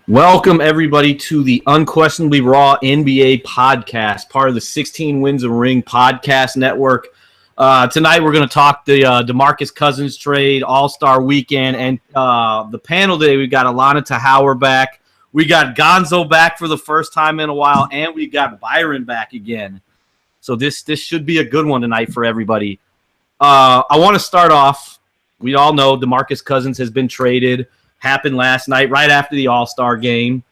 Welcome, everybody, to the Unquestionably Raw NBA podcast, part of the 16 Wins a Ring podcast network. Tonight, we're going to talk the DeMarcus Cousins trade, All-Star Weekend, and the panel today, we've got Alana Tahauer back. We got Gonzo back for the first time in a while, and we got Byron back again. So this should be a good one tonight for everybody. I want to start off. We all know DeMarcus Cousins has been traded. Happened last night, right after the All-Star game.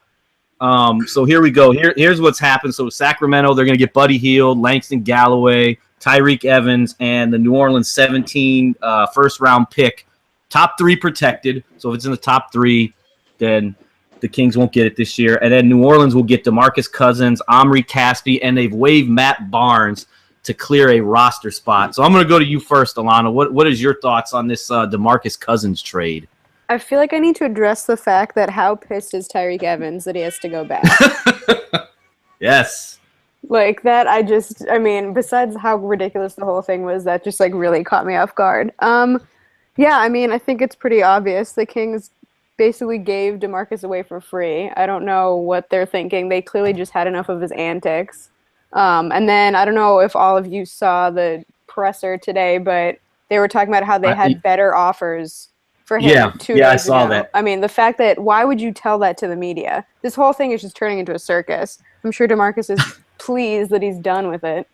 So here we go. Here's what's happened. So Sacramento, they're going to get Buddy Hield, Langston Galloway, Tyreek Evans, and the New Orleans 17 first-round pick. Top three protected. So if it's in the top three, then the Kings won't get it this year. And then New Orleans will get DeMarcus Cousins, Omri Caspi, and they've waived Matt Barnes to clear a roster spot. So I'm going to go to you first, Alana. What is your thoughts on this DeMarcus Cousins trade? I feel like I need to address the fact that how pissed is Tyreek Evans that he has to go back. Yes. Like that, I mean, besides how ridiculous the whole thing was, that just like really caught me off guard. Yeah, I mean, I think it's pretty obvious. The Kings basically gave DeMarcus away for free. I don't know what they're thinking. They clearly just had enough of his antics. And then I don't know if all of you saw the presser today, but they were talking about how they had better offers for him 2 days ago. I saw that. I mean, the fact that why would you tell that to the media? This whole thing is just turning into a circus. I'm sure DeMarcus is pleased that he's done with it.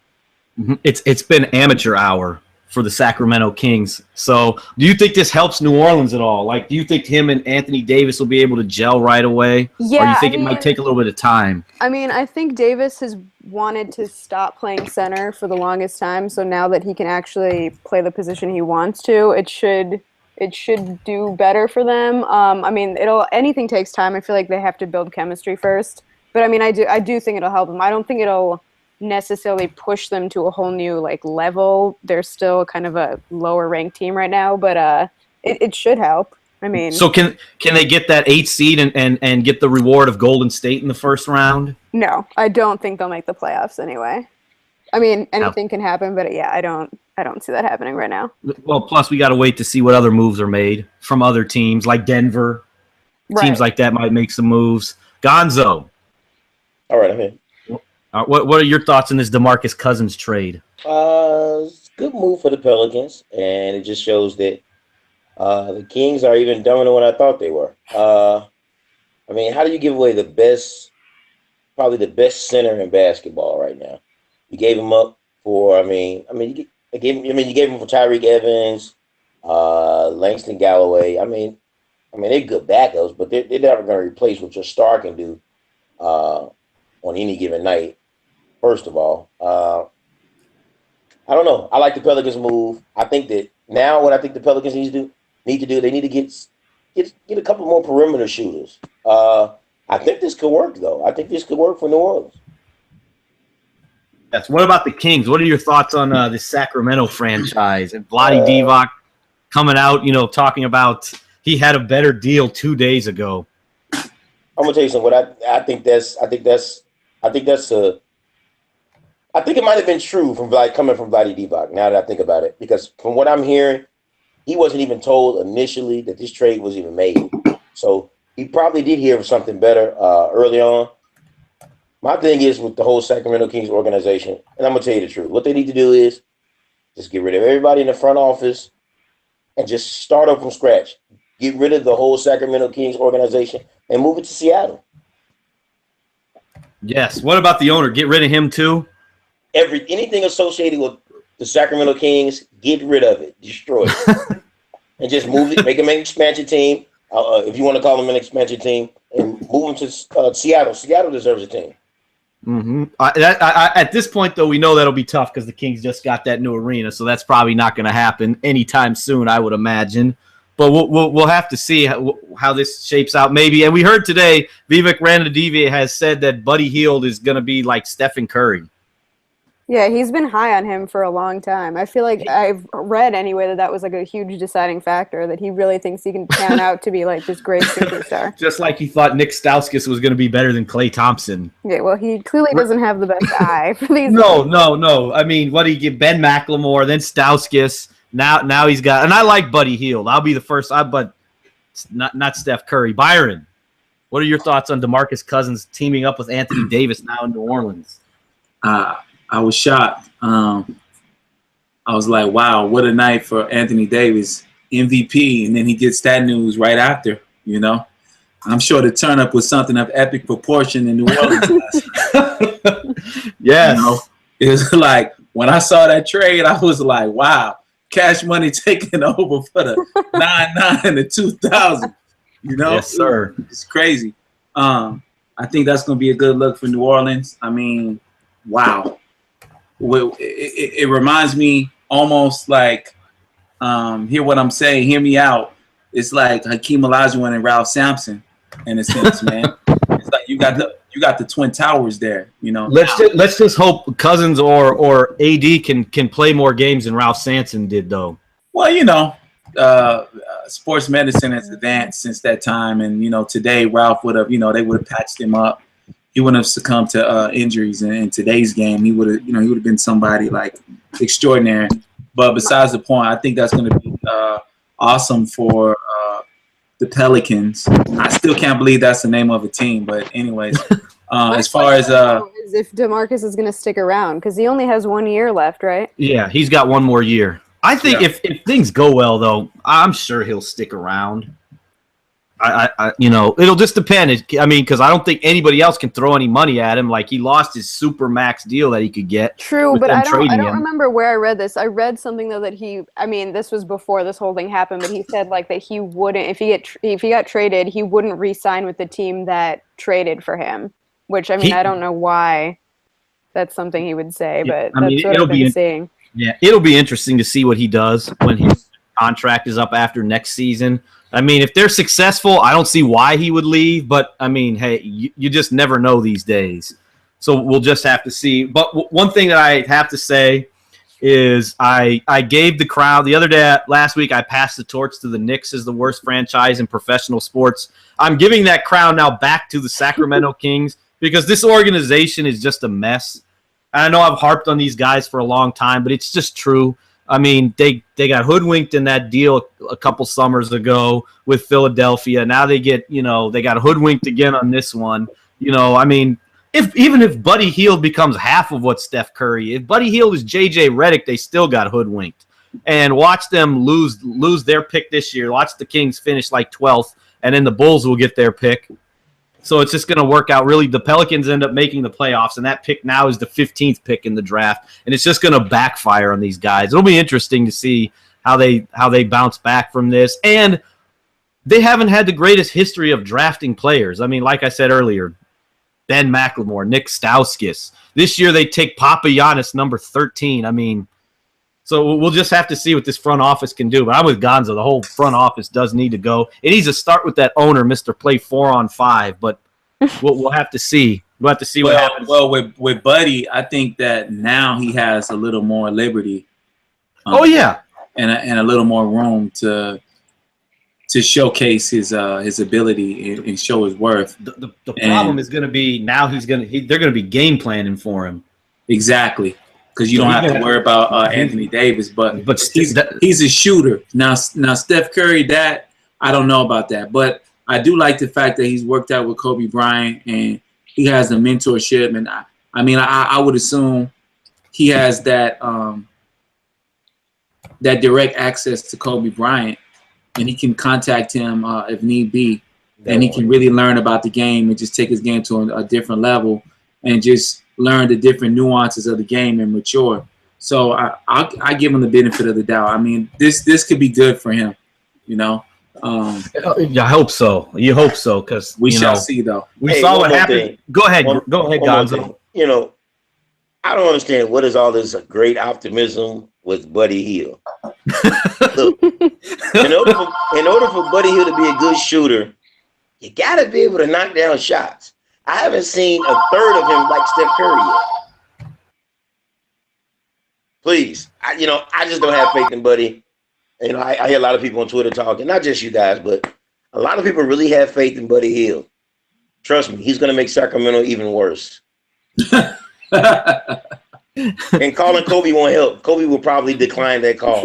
It's been amateur hour for the Sacramento Kings. So do you think this helps New Orleans at all? Like, do you think him and Anthony Davis will be able to gel right away? Yeah, or do you think it might take a little bit of time? I mean, I think Davis has wanted to stop playing center for the longest time. So now that he can actually play the position he wants to, it should do better for them. I mean, anything takes time. I feel like they have to build chemistry first. But I mean, I do think it'll help them. I don't think it'll necessarily push them to a whole new like level. They're still kind of a lower ranked team right now, but it should help. I mean, so can they get that 8th seed and get the reward of Golden State in the first round? No, I don't think they'll make the playoffs anyway. I mean, anything can happen, but yeah, I don't see that happening right now. Well, plus we got to wait to see what other moves are made from other teams like Denver. Right. Teams like that might make some moves. Gonzo. All right, I'm in. What are your thoughts on this DeMarcus Cousins trade? It's a good move for the Pelicans, and it just shows that the Kings are even dumber than what I thought they were. I mean, how do you give away probably the best center in basketball right now? You gave him up for, you gave him for Tyreek Evans, Langston Galloway. I mean, they're good backups, but they're never going to replace what your star can do on any given night. First of all, I don't know. I like the Pelicans move. I think that now what I think the Pelicans need to do, they need to get a couple more perimeter shooters. I think this could work though. I think this could work for New Orleans. Yes. What about the Kings? What are your thoughts on the Sacramento franchise and Vlade Divac coming out, talking about he had a better deal 2 days ago? I'm gonna tell you something. I think it might have been true coming from Vlade Divac. Now that I think about it, because from what I'm hearing, he wasn't even told initially that this trade was even made. So he probably did hear something better early on. My thing is with the whole Sacramento Kings organization, and I'm going to tell you the truth, what they need to do is just get rid of everybody in the front office and just start up from scratch. Get rid of the whole Sacramento Kings organization and move it to Seattle. Yes. What about the owner? Get rid of him too? Anything associated with the Sacramento Kings, get rid of it. Destroy it. And just move it. Make them an expansion team, if you want to call them an expansion team, and move them to Seattle. Seattle deserves a team. Mm-hmm. At this point, though, we know that'll be tough because the Kings just got that new arena, so that's probably not going to happen anytime soon, I would imagine. But we'll have to see how this shapes out, maybe. And we heard today, Vivek Ranadive has said that Buddy Hield is going to be like Stephen Curry. Yeah, he's been high on him for a long time. I feel like I've read anyway that was like a huge deciding factor, that he really thinks he can pan out to be like this great superstar. Just like he thought Nick Stauskas was going to be better than Klay Thompson. Yeah, well, he clearly doesn't have the best eye for these. No. I mean, what do you get? Ben McLemore, then Stauskas. Now he's got, and I like Buddy Hield. I'll be the first, but not Steph Curry. Byron. What are your thoughts on DeMarcus Cousins teaming up with Anthony Davis now in New Orleans? I was shocked. I was like, wow, what a night for Anthony Davis, MVP, and then he gets that news right after, you know. I'm sure the turn-up was something of epic proportion in New Orleans. Yes. You know, it was like, when I saw that trade, I was like, wow, Cash Money taking over for the 99 and the 2000. You know? Yes, sir. It's crazy. I think that's going to be a good look for New Orleans. I mean, wow. It reminds me almost like, hear what I'm saying, hear me out. It's like Hakeem Olajuwon and Ralph Sampson in a sense, man. It's like you got the Twin Towers there, you know. Let's just hope Cousins or AD can play more games than Ralph Sampson did, though. Well, you know, sports medicine has advanced since that time, and you know, today Ralph would have, you know, they would have patched him up. He wouldn't have succumbed to injuries in today's game. He would have, you know, he would have been somebody like extraordinary. But besides the point, I think that's going to be awesome for the Pelicans. I still can't believe that's the name of a team, but anyways, as far as is if DeMarcus is going to stick around, because he only has 1 year left, right? Yeah, he's got one more year. I think if things go well, though, I'm sure he'll stick around. I you know, it'll just depend. I mean, because I don't think anybody else can throw any money at him. Like, he lost his super max deal that he could get. True, but I don't remember where I read this. I read something though that this was before this whole thing happened, but he said like that he wouldn't, if he got traded, he wouldn't re-sign with the team that traded for him. Which I mean, I don't know why that's something he would say, but that's what I've been seeing. Yeah, it'll be interesting to see what he does when his contract is up after next season. I mean, if they're successful, I don't see why he would leave. But, I mean, hey, you just never know these days. So we'll just have to see. But one thing that I have to say is I gave the crowd – the other day, last week, I passed the torch to the Knicks as the worst franchise in professional sports. I'm giving that crown now back to the Sacramento Kings because this organization is just a mess. I know I've harped on these guys for a long time, but it's just true. I mean, they got hoodwinked in that deal a couple summers ago with Philadelphia. Now they got hoodwinked again on this one. You know, I mean, even if Buddy Hield becomes half of what Steph Curry, if Buddy Hield is J.J. Redick, they still got hoodwinked. And watch them lose their pick this year. Watch the Kings finish like 12th, and then the Bulls will get their pick. So it's just going to work out. Really, the Pelicans end up making the playoffs, and that pick now is the 15th pick in the draft, and it's just going to backfire on these guys. It'll be interesting to see how they bounce back from this. And they haven't had the greatest history of drafting players. I mean, like I said earlier, Ben McLemore, Nick Stauskas. This year they take Papagiannis number 13. I mean, so we'll just have to see what this front office can do. But I'm with Gonzo. The whole front office does need to go. It needs to start with that owner, Mr. Play 4-on-5. But we'll have to see. We'll have to see what happens. Well, with Buddy, I think that now he has a little more liberty. Oh yeah, and a little more room to showcase his ability and show his worth. The problem is going to be now they're going to be game planning for him. Exactly. Because you don't have to worry about Anthony Davis, but he's a shooter. Now Steph Curry, that I don't know about that, but I do like the fact that he's worked out with Kobe Bryant and he has the mentorship. And I mean, I would assume he has that direct access to Kobe Bryant, and he can contact him if need be, and he can really learn about the game and just take his game to a different level and just learn the different nuances of the game and mature. So I give him the benefit of the doubt. I mean, this could be good for him, you know. I hope so. You hope so, because we shall see. Though we saw what happened. Go ahead, Gonzo. You know, I don't understand what is all this great optimism with Buddy Hield. Look, in order for Buddy Hield to be a good shooter, you got to be able to knock down shots. I haven't seen a third of him like Steph Curry yet. Please, I just don't have faith in Buddy. You know, I hear a lot of people on Twitter talking, not just you guys, but a lot of people really have faith in Buddy Hield. Trust me, he's going to make Sacramento even worse. And calling Kobe won't help. Kobe will probably decline that call.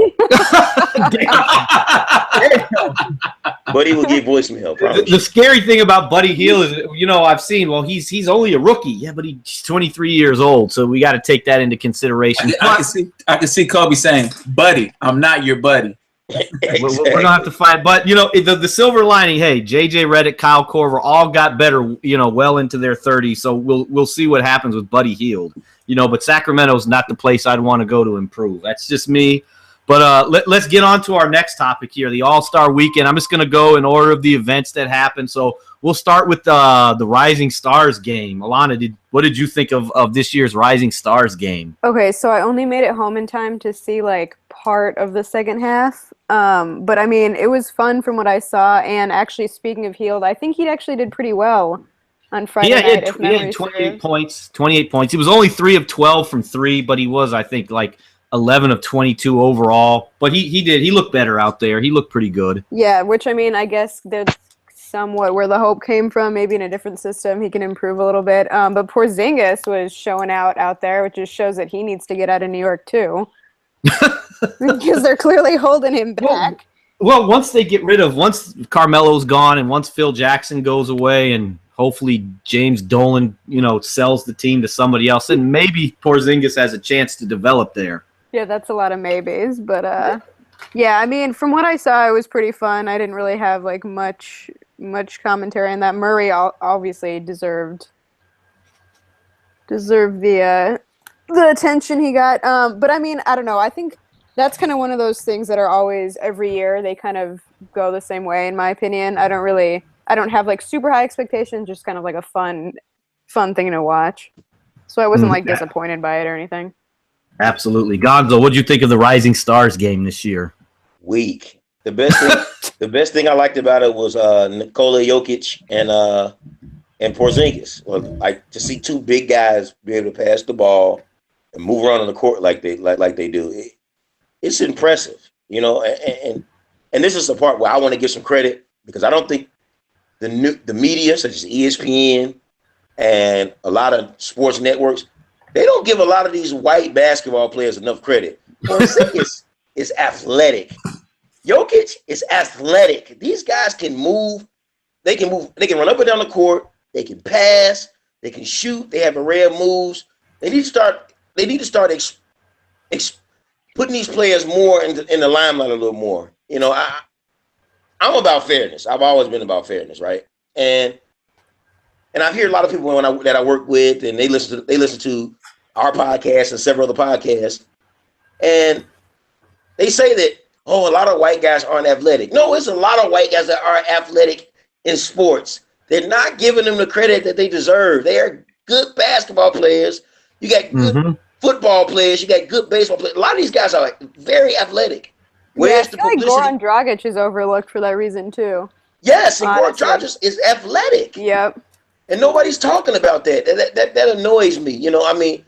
But he will get voicemail. The scary thing about Buddy Hield is, I've seen. Well, he's only a rookie. Yeah, but he's 23 years old, so we got to take that into consideration. I can see Kobe saying, "Buddy, I'm not your buddy." Exactly. We're gonna have to fight, but the silver lining. Hey, JJ Redick, Kyle Korver, all got better. Well into their 30s. So we'll see what happens with Buddy Hield. But Sacramento's not the place I'd want to go to improve. That's just me. But let's get on to our next topic here, the All-Star Weekend. I'm just going to go in order of the events that happened. So we'll start with the Rising Stars game. Alana, what did you think of this year's Rising Stars game? Okay, so I only made it home in time to see part of the second half. But I mean, it was fun from what I saw. And actually, speaking of Hield, I think he actually did pretty well on Friday night. He had 28 points. 28 points. He was only 3 of 12 from 3, but he was, I think, 11 of 22 overall. But he looked better out there. He looked pretty good. Yeah, which I mean, I guess that's somewhat where the hope came from. Maybe in a different system, he can improve a little bit. But Porzingis was showing out there, which just shows that he needs to get out of New York too, because they're clearly holding him back. Well, once Carmelo's gone and once Phil Jackson goes away and hopefully James Dolan, sells the team to somebody else, and maybe Porzingis has a chance to develop there. Yeah, that's a lot of maybes, but yeah, I mean, from what I saw, it was pretty fun. I didn't really have much commentary on that. Murray obviously deserved the attention he got. But I mean, I don't know. I think that's kind of one of those things that are always every year. They kind of go the same way, in my opinion. I don't have super high expectations, just kind of a fun thing to watch. So I wasn't disappointed by it or anything. Absolutely. Gonzo, what did you think of the Rising Stars game this year? Weak. The best thing I liked about it was Nikola Jokic and Porzingis. To see two big guys be able to pass the ball and move around on the court like they do. It's impressive, and this is the part where I want to give some credit, because I don't think the media, such as ESPN and a lot of sports networks, they don't give a lot of these white basketball players enough credit. Porzingis is athletic. Jokic is athletic. These guys can move. They can move. They can run up and down the court. They can pass. They can shoot. They have array of moves. They need to start putting these players more in the limelight a little more. I'm about fairness. I've always been about fairness, right? And I hear a lot of people that I work with, and they listen to our podcast and several other podcasts, and they say that, a lot of white guys aren't athletic. No, it's a lot of white guys that are athletic in sports. They're not giving them the credit that they deserve. They are good basketball players. You got good football players. You got good baseball players. A lot of these guys are like very athletic. Where's the publicity? Goran Dragic is overlooked for that reason too. Yes, and Goran Dragic is athletic. Yep. And nobody's talking about that. That annoys me. You know, I mean,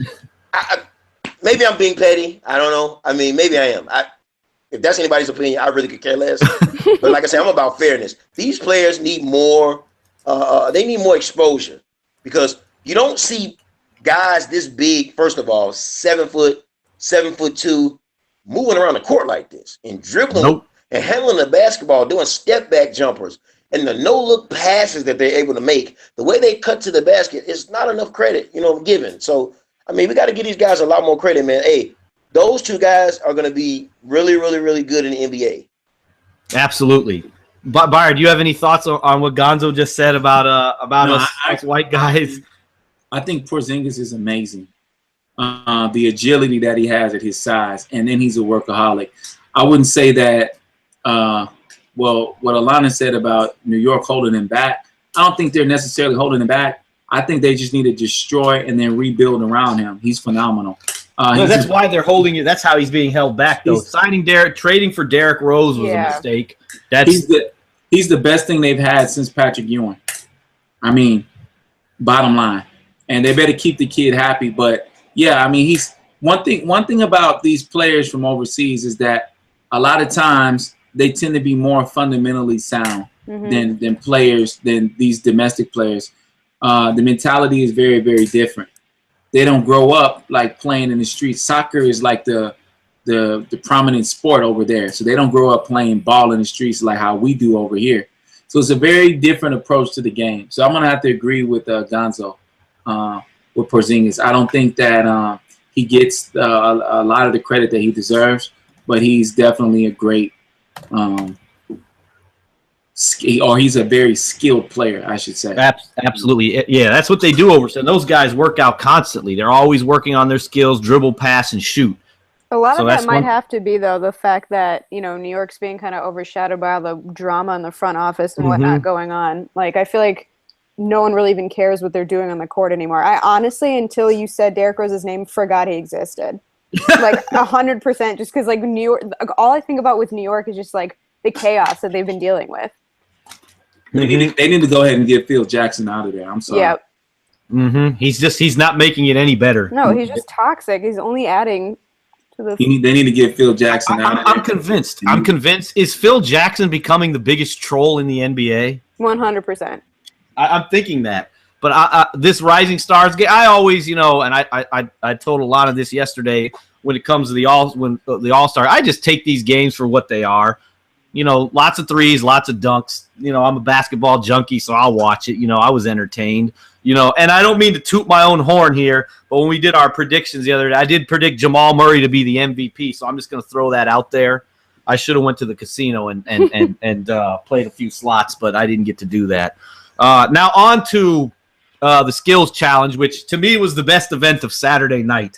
maybe I'm being petty. I don't know. I mean, maybe I am. If that's anybody's opinion, I really could care less. But like I said, I'm about fairness. These players need more. They need more exposure, because you don't see guys this big. First of all, 7'2", moving around the court like this and dribbling and handling the basketball, doing step back jumpers, and the no look passes that they're able to make. The way they cut to the basket is not enough credit, given. So I mean, we got to give these guys a lot more credit, man. Hey, those two guys are going to be really, really, really good in the NBA. Absolutely. Byron, do you have any thoughts on what Gonzo just said about us white guys? I think Porzingis is amazing. The agility that he has at his size, and then he's a workaholic. I wouldn't say that, what Alana said about New York holding him back, I don't think they're necessarily holding him back. I think they just need to destroy and then rebuild around him. He's phenomenal. That's why they're holding you. That's how he's being held back, though. Trading for Derrick Rose was a mistake. He's the best thing they've had since Patrick Ewing. I mean, bottom line. And they better keep the kid happy. But yeah, I mean, he's one thing about these players from overseas is that a lot of times they tend to be more fundamentally sound than these domestic players. The mentality is very, very different. they don't grow up like playing in the streets. Soccer is like the prominent sport over there, so they don't grow up playing ball in the streets like how we do over here. So it's a very different approach to the game. So I'm gonna have to agree with Gonzo with Porzingis. I don't think that he gets a lot of the credit that he deserves, but he's definitely a great he's a very skilled player, I should say. Absolutely. Yeah, that's what they do over there. Those guys work out constantly. They're always working on their skills, dribble, pass, and shoot. A lot of that might have to be, though, the fact that, New York's being kind of overshadowed by all the drama in the front office and whatnot going on. Like, I feel like no one really even cares what they're doing on the court anymore. I honestly, until you said Derrick Rose's name, forgot he existed. Like, 100%, just because, like, New York, all I think about with New York is just, like, the chaos that they've been dealing with. They need to go ahead and get Phil Jackson out of there. I'm sorry. Yeah. He's not making it any better. No, he's just toxic. He's only adding... They need to get Phil Jackson out. I'm convinced. I'm convinced. Is Phil Jackson becoming the biggest troll in the NBA? 100%. I'm thinking that. But this Rising Stars game, I always, and I told a lot of this yesterday when it comes to the All-Star. I just take these games for what they are. Lots of threes, lots of dunks. I'm a basketball junkie, so I'll watch it. I was entertained. And I don't mean to toot my own horn here, but when we did our predictions the other day, I did predict Jamal Murray to be the MVP, so I'm just going to throw that out there. I should have went to the casino and played a few slots, but I didn't get to do that. Now on to the skills challenge, which to me was the best event of Saturday night,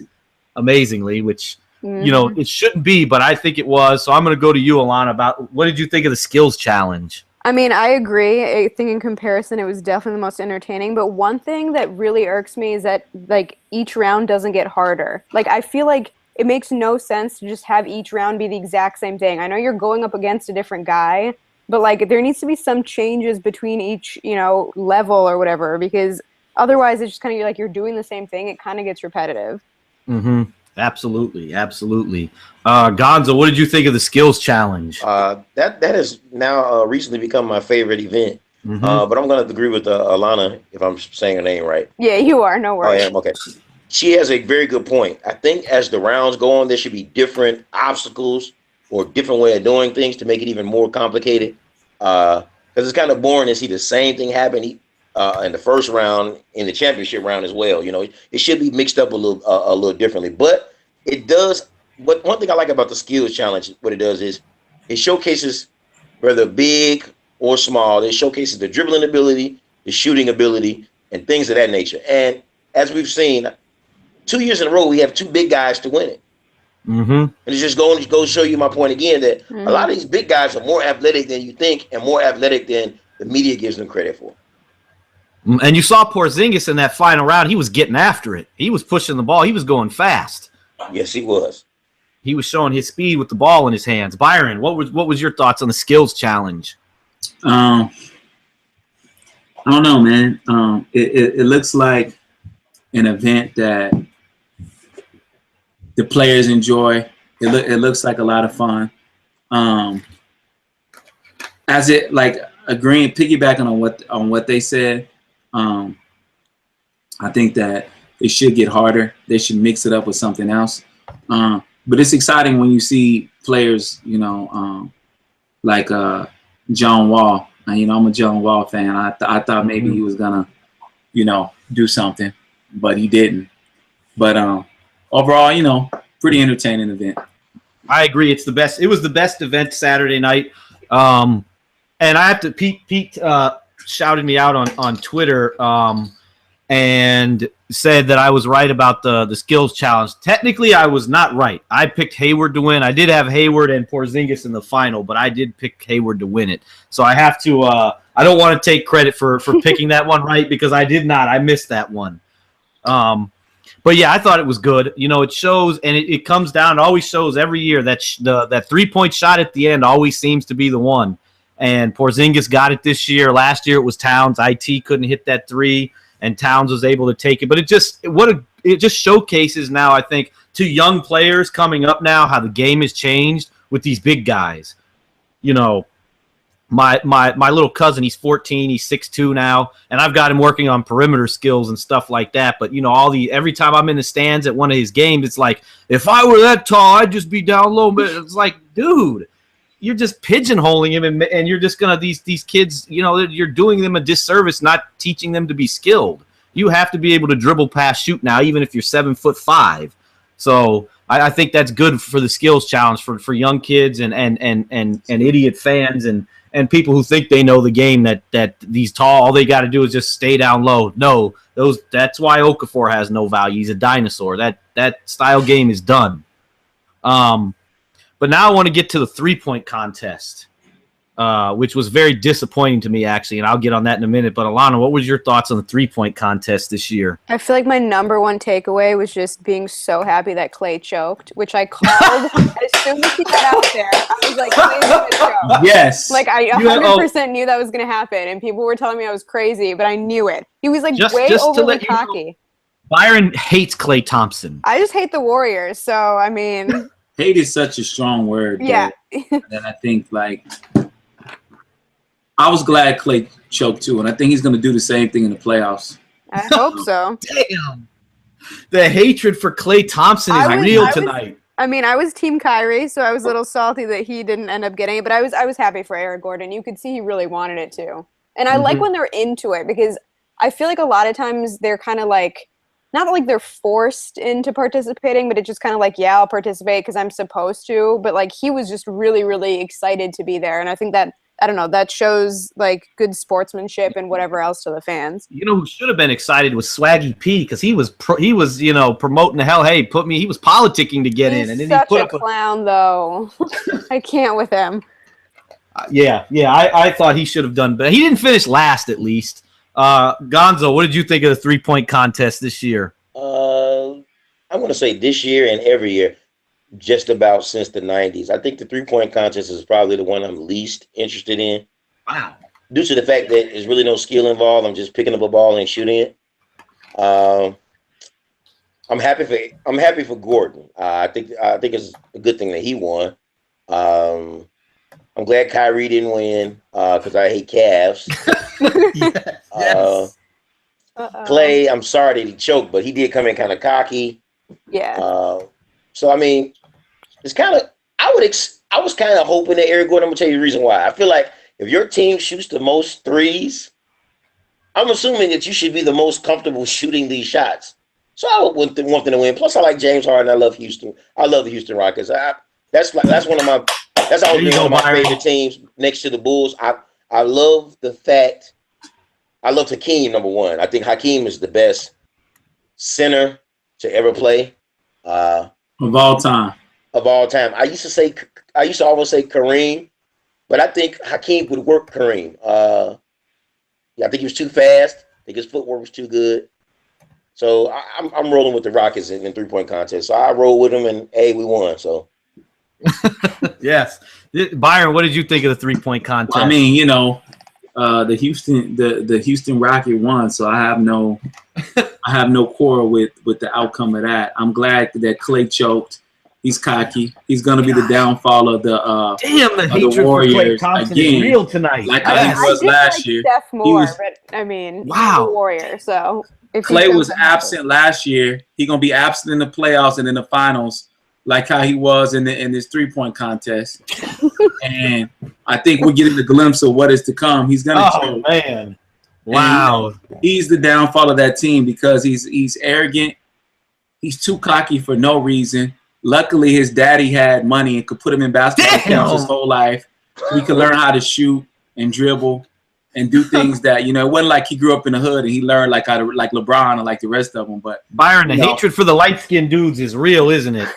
amazingly, which it shouldn't be, but I think it was. So I'm going to go to you, Alana, about what did you think of the skills challenge? I mean, I agree. I think in comparison, it was definitely the most entertaining. But one thing that really irks me is that, like, each round doesn't get harder. Like, I feel like it makes no sense to just have each round be the exact same thing. I know you're going up against a different guy, but, like, there needs to be some changes between each, level or whatever, because otherwise it's just kind of like you're doing the same thing. It kind of gets repetitive. Mm-hmm. Absolutely. Gonzo, what did you think of the skills challenge? That has now recently become my favorite event. But I'm going to agree with Alana, if I'm saying her name right. Yeah, you are. No worries. I am. Okay. She has a very good point. I think as the rounds go on, there should be different obstacles or different way of doing things to make it even more complicated. Because it's kind of boring to see the same thing happen in the first round, in the championship round as well. It should be mixed up a little differently. But it does. But one thing I like about the skills challenge, what it does is it showcases whether big or small. It showcases the dribbling ability, the shooting ability, and things of that nature. And as we've seen, 2 years in a row, we have two big guys to win it. And it's just going to show you my point again that a lot of these big guys are more athletic than you think and more athletic than the media gives them credit for. And you saw Porzingis in that final round. He was getting after it. He was pushing the ball. He was going fast. Yes, he was. He was showing his speed with the ball in his hands. Byron, what was your thoughts on the skills challenge? I don't know, man. It looks like an event that the players enjoy. It looks like a lot of fun. As it like agreeing, piggybacking on what they said. I think that it should get harder. They should mix it up with something else. But it's exciting when you see players, like John Wall. I'm a John Wall fan. I thought maybe he was gonna, do something, but he didn't. But overall, pretty entertaining event. I agree. It's the best. It was the best event Saturday night. And I have to Pete shouted me out on Twitter and said that I was right about the skills challenge. Technically, I was not right. I picked Hayward to win. I did have Hayward and Porzingis in the final, but I did pick Hayward to win it. So I have to I don't want to take credit for picking that one right because I did not. I missed that one. But yeah, I thought it was good. It shows, and it comes down. It always shows every year that that 3-point shot at the end always seems to be the one. And Porzingis got it this year. Last year it was Towns. IT couldn't hit that three, and Towns was able to take it. But it just showcases now, I think, to young players coming up now how the game has changed with these big guys. my little cousin, he's 14, he's 6'2" now, and I've got him working on perimeter skills and stuff like that. But every time I'm in the stands at one of his games, it's like, if I were that tall, I'd just be down low. But it's like, dude, you're just pigeonholing him, and you're just gonna these kids, you're doing them a disservice, not teaching them to be skilled. You have to be able to dribble, pass, shoot now, even if you're 7'5". So I think that's good for the skills challenge for young kids and idiot fans and people who think they know the game, that these tall, all they got to do is just stay down low. No, that's why Okafor has no value. He's a dinosaur. That style game is done. But now I want to get to the 3-point contest, which was very disappointing to me, actually, and I'll get on that in a minute. But Alana, what was your thoughts on the 3-point contest this year? I feel like my number one takeaway was just being so happy that Clay choked, which I called as soon as he got out there. I was like, Clay's gonna choke. Yes. Like, I 100% knew that was going to happen, and people were telling me I was crazy, but I knew it. He was like just overly cocky. Byron hates Klay Thompson. I just hate the Warriors, so I mean... Hate is such a strong word. Yeah. That I think, like, I was glad Klay choked too, and I think he's going to do the same thing in the playoffs. I hope so. Damn. The hatred for Klay Thompson is real tonight. I was Team Kyrie, so I was a little salty that he didn't end up getting it, but I was happy for Eric Gordon. You could see he really wanted it too. And I like when they're into it, because I feel like a lot of times they're kind of like, not like they're forced into participating, but it's just kind of like, yeah, I'll participate because I'm supposed to. But like, he was just really, really excited to be there. And I think that, I don't know, that shows like good sportsmanship and whatever else to the fans. You know who should have been excited was Swaggy P, because he was promoting the hell. Hey, he was politicking to get in, and then such he put a up clown though. I can't with him. I thought he should have done better. He didn't finish last, at least. Gonzo, what did you think of the 3-point contest this year? I'm going to say this year and every year, just about since the 90s. I think the 3-point contest is probably the one I'm least interested in. Wow. Due to the fact that there's really no skill involved. I'm just picking up a ball and shooting it. I'm happy for Gordon. I think it's a good thing that he won. I'm glad Kyrie didn't win because I hate Cavs. Yes. Clay, I'm sorry that he choked, but he did come in kind of cocky. Yeah. So I mean, it's kind of I was kind of hoping that Eric Gordon. I'm gonna tell you the reason why. I feel like if your team shoots the most threes, I'm assuming that you should be the most comfortable shooting these shots. So I would want them to win. Plus, I like James Harden. I love Houston. I love the Houston Rockets. That's always been one of my favorite teams next to the Bulls. I love the fact. I love Hakeem, number one. I think Hakeem is the best center to ever play. Of all time. I used to always say Kareem, but I think Hakeem would work Kareem. I think he was too fast. I think his footwork was too good. So I'm rolling with the Rockets in 3-point contest. So I roll with them, and hey, we won. So yes, Byron, what did you think of the 3-point contest? I mean, the Houston Rocket won, so I have no quarrel with the outcome of that. I'm glad that Clay choked. He's cocky. He's gonna be the downfall of the hatred Warriors for Klay Thompson again, is real tonight. like how he was last year. Steph more, but I mean, wow, he's a Warrior. So if Clay was absent last year, he's gonna be absent in the playoffs and in the finals, like how he was in this 3-point contest. And I think we're getting a glimpse of what is to come. He's gonna choke. Man. Wow. And he's the downfall of that team because he's arrogant. He's too cocky for no reason. Luckily, his daddy had money and could put him in basketball camps his whole life. So he could learn how to shoot and dribble and do things that, it wasn't like he grew up in the hood and he learned like how to, like LeBron or like the rest of them. But Byron, the hatred for the light-skinned dudes is real, isn't it?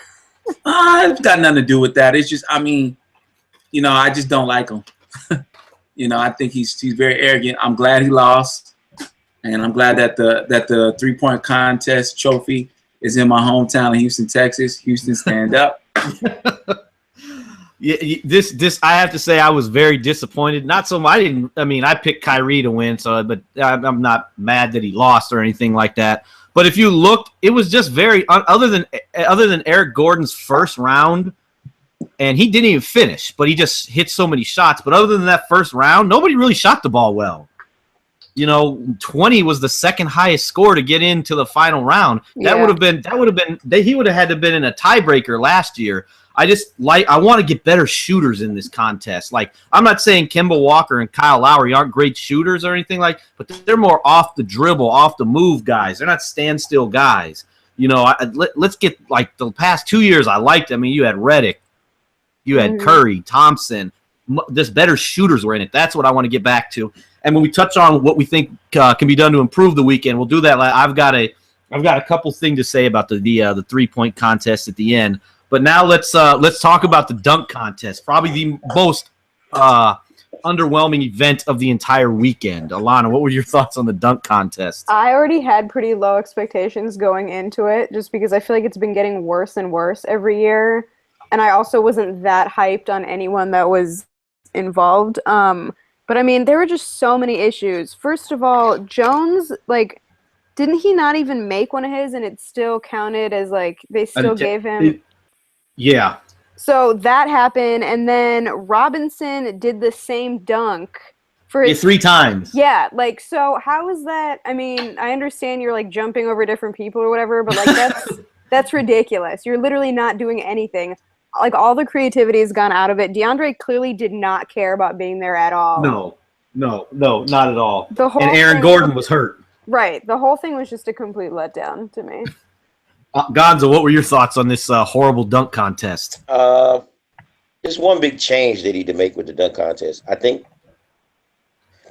It's got nothing to do with that. It's just, I just don't like him. I think he's very arrogant. I'm glad he lost, and I'm glad that the 3-point contest trophy is in my hometown in Houston, Texas. Houston, stand up. Yeah, this I have to say I was very disappointed. Not so much. I picked Kyrie to win, but I'm not mad that he lost or anything like that. But if you looked, it was just very other than Eric Gordon's first round. and he didn't even finish, but he just hit so many shots. But other than that first round, nobody really shot the ball well. 20 was the second highest score to get into the final round. That would have been he would have had to have been in a tiebreaker last year. I want to get better shooters in this contest. Like, I'm not saying Kemba Walker and Kyle Lowry aren't great shooters or anything but they're more off the dribble, off the move guys. They're not standstill guys. Let's get, like, the past 2 years I liked. I mean, you had Redick, you had Curry, Thompson. Just better shooters were in it. That's what I want to get back to. And when we touch on what we think can be done to improve the weekend, we'll do that. I've got a couple things to say about the 3-point contest at the end. But now let's talk about the dunk contest, probably the most underwhelming event of the entire weekend. Alana, what were your thoughts on the dunk contest? I already had pretty low expectations going into it, just because I feel like it's been getting worse and worse every year. And I also wasn't that hyped on anyone that was involved. But I mean, there were just so many issues. First of all, Jones, like, didn't he not even make one of his, and it still counted as, like, they still gave him? Yeah. So that happened, and then Robinson did the same dunk for his 3 times. Yeah, like, so how is that? I mean, I understand you're, like, jumping over different people or whatever, but, like, that's ridiculous. You're literally not doing anything. Like, all the creativity has gone out of it. DeAndre clearly did not care about being there at all. No, not at all. And Aaron Gordon was hurt. Right. The whole thing was just a complete letdown to me. Gonzo, what were your thoughts on this horrible dunk contest? There's one big change they need to make with the dunk contest. I think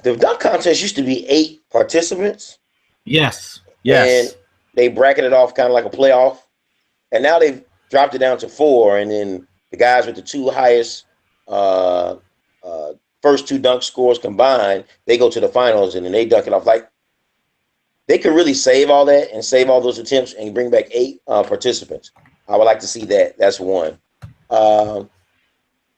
the dunk contest used to be 8 participants. Yes. And they bracketed off kind of like a playoff. And now they've dropped it down to 4, and then the guys with the 2 highest first 2 dunk scores combined, they go to the finals, and then they dunk it off. Like, they could really save all that and save all those attempts and bring back 8 participants. I would like to see that. That's one.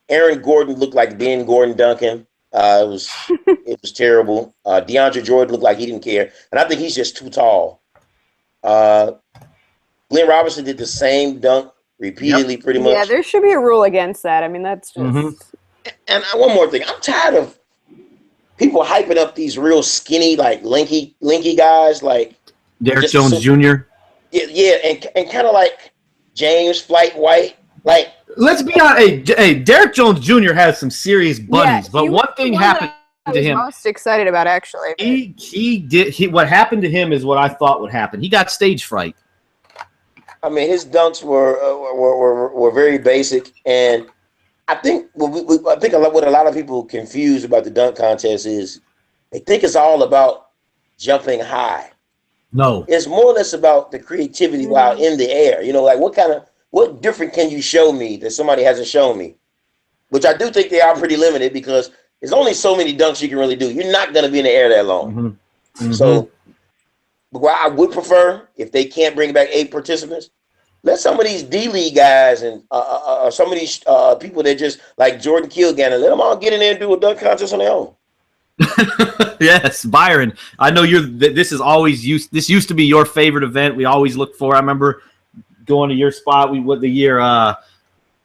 Aaron Gordon looked like Ben Gordon Duncan. It was terrible. DeAndre Jordan looked like he didn't care, and I think he's just too tall. Glenn Robinson did the same dunk repeatedly, pretty much. Yeah, there should be a rule against that. I mean, that's just. And one more thing, I'm tired of people hyping up these real skinny, like lanky guys, like Derrick Jones Jr. Yeah, and kind of like James Flight White. Like, let's be honest. Hey, Derrick Jones Jr. has some serious bunnies, but one thing happened to him. Most excited about, actually. What happened to him is what I thought would happen. He got stage fright. I mean, his dunks were very basic, and I think what a lot of people confuse about the dunk contest is they think it's all about jumping high. No, it's more or less about the creativity while in the air. Like, what different can you show me that somebody hasn't shown me? Which I do think they are pretty limited, because there's only so many dunks you can really do. You're not going to be in the air that long. So, what I would prefer, if they can't bring back 8 participants, let some of these D-League guys and some of these people that just like Jordan Kilgannon, let them all get in there and do a dunk contest on their own. Yes, Byron. I know this used to be your favorite event. We always look for. I remember going to your spot. The year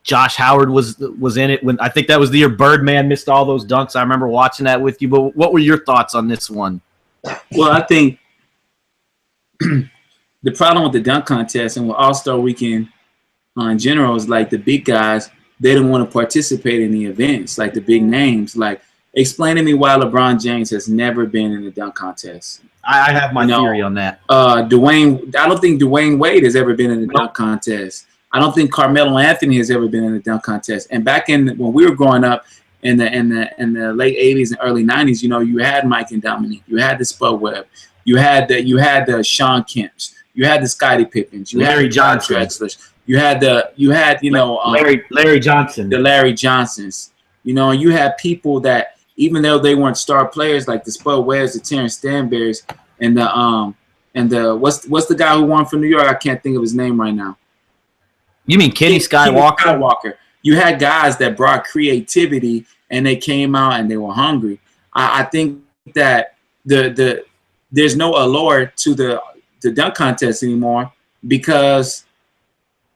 Josh Howard was in it. When I think that was the year Birdman missed all those dunks. I remember watching that with you. But what were your thoughts on this one? Well, I think the problem with the dunk contest and with All-Star Weekend in general is, like, the big guys, they don't want to participate in the events, like the big names. Like, explain to me why LeBron James has never been in the dunk contest. I have my theory on that. I don't think Dwayne Wade has ever been in the dunk contest. I don't think Carmelo Anthony has ever been in the dunk contest. And back when we were growing up in the late 80s and early 90s, you had Mike and Dominique, you had the Spud Webb, you had the Sean Kemps, you had the Scottie Pippens, you Larry had Johnson, Larry Johnson, the Larry Johnsons. You had people that, even though they weren't star players, like the Spud Webbs, the Terrence Stanberries, and the what's the guy who won from New York? I can't think of his name right now. You mean Kenny Skywalker? You had guys that brought creativity, and they came out and they were hungry. I think that there's no allure to the dunk contest anymore, because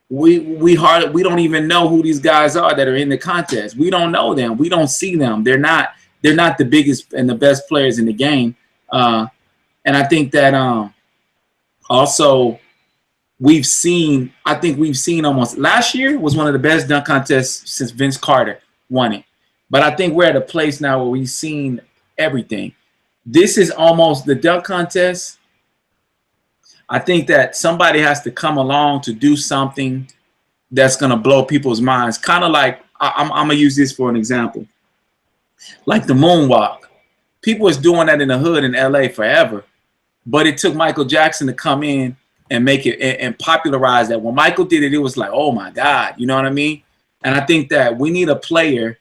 we don't even know who these guys are that are in the contest. We don't know them. We don't see them. They're not the biggest and the best players in the game. And I think that also we've seen almost last year was one of the best dunk contests since Vince Carter won it. But I think we're at a place now where we've seen everything. This is almost the dunk contest. I think that somebody has to come along to do something that's going to blow people's minds. Kind of like, I'm going to use this for an example. Like the moonwalk. People was doing that in the hood in LA forever. But it took Michael Jackson to come in and make it and popularize that. When Michael did it, it was like, oh my God, you know what I mean? And I think that we need a player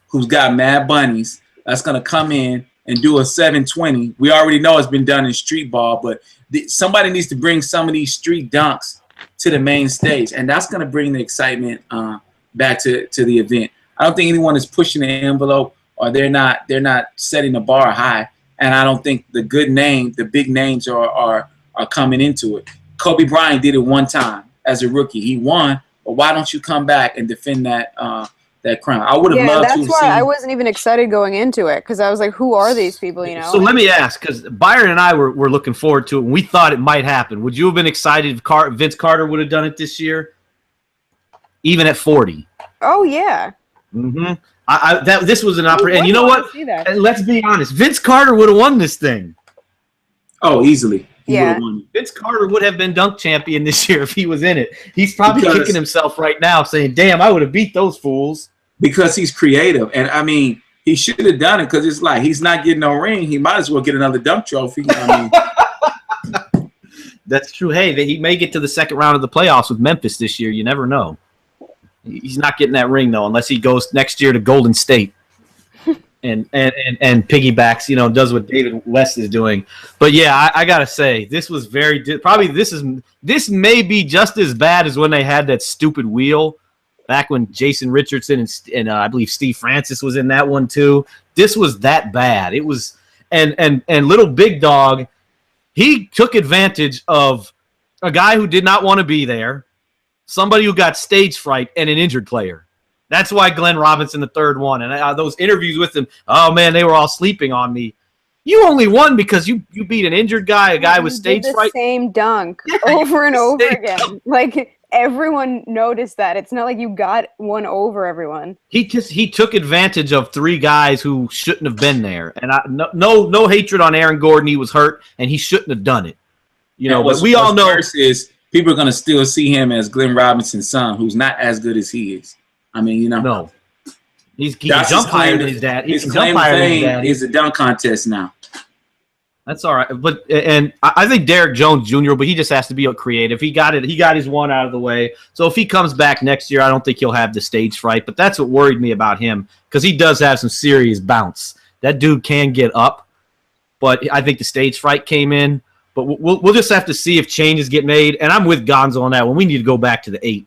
who's got mad bunnies that's going to come in and do a 720. We already know it's been done in street ball, but somebody needs to bring some of these street dunks to the main stage, and that's going to bring the excitement back to the event. I don't think anyone is pushing the envelope, or they're not setting the bar high, and I don't think the big names are coming into it. Kobe Bryant did it one time as a rookie. He won, but why don't you come back and defend that crown? I would have loved to have seen. That's why I wasn't even excited going into it, because I was like, who are these people, you know? So let me ask, because Byron and I were looking forward to it, and we thought it might happen. Would you have been excited if Vince Carter would have done it this year? Even at 40? Oh, yeah. Mm-hmm. This was an opportunity. And you know what? And let's be honest. Vince Carter would have won this thing. Oh, easily. Yeah. Vince Carter would have been dunk champion this year if he was in it. He's probably kicking himself right now saying, damn, I would have beat those fools. Because he's creative. And, I mean, he should have done it because it's like he's not getting no ring. He might as well get another dunk trophy. I mean, that's true. Hey, he may get to the second round of the playoffs with Memphis this year. You never know. He's not getting that ring, though, unless he goes next year to Golden State and piggybacks, you know, does what David West is doing. But, yeah, I got to say, this was this may be just as bad as when they had that stupid wheel back when Jason Richardson and I believe Steve Francis was in that one too. This was that bad. It was, and little Big Dog, he took advantage of a guy who did not want to be there, somebody who got stage fright, and an injured player. That's why Glenn Robinson the third won. And those interviews with him, oh man, they were all sleeping on me. You only won because you beat an injured guy, a guy with stage fright. Same dunk over and over again. Like, everyone noticed that. It's not like you got one over everyone. He took advantage of three guys who shouldn't have been there. And no hatred on Aaron Gordon. He was hurt, and he shouldn't have done it. You know, but we all know is people are going to still see him as Glenn Robinson's son, who's not as good as he is. I mean, you know. No. He can jump higher than his dad. His claim to fame is a dunk contest now. That's all right, but I think Derek Jones Jr., but he just has to be creative. He got it. He got his one out of the way. So if he comes back next year, I don't think he'll have the stage fright. But that's what worried me about him, because he does have some serious bounce. That dude can get up, but I think the stage fright came in. But we'll just have to see if changes get made. And I'm with Gonzo on that one. We need to go back to the 8.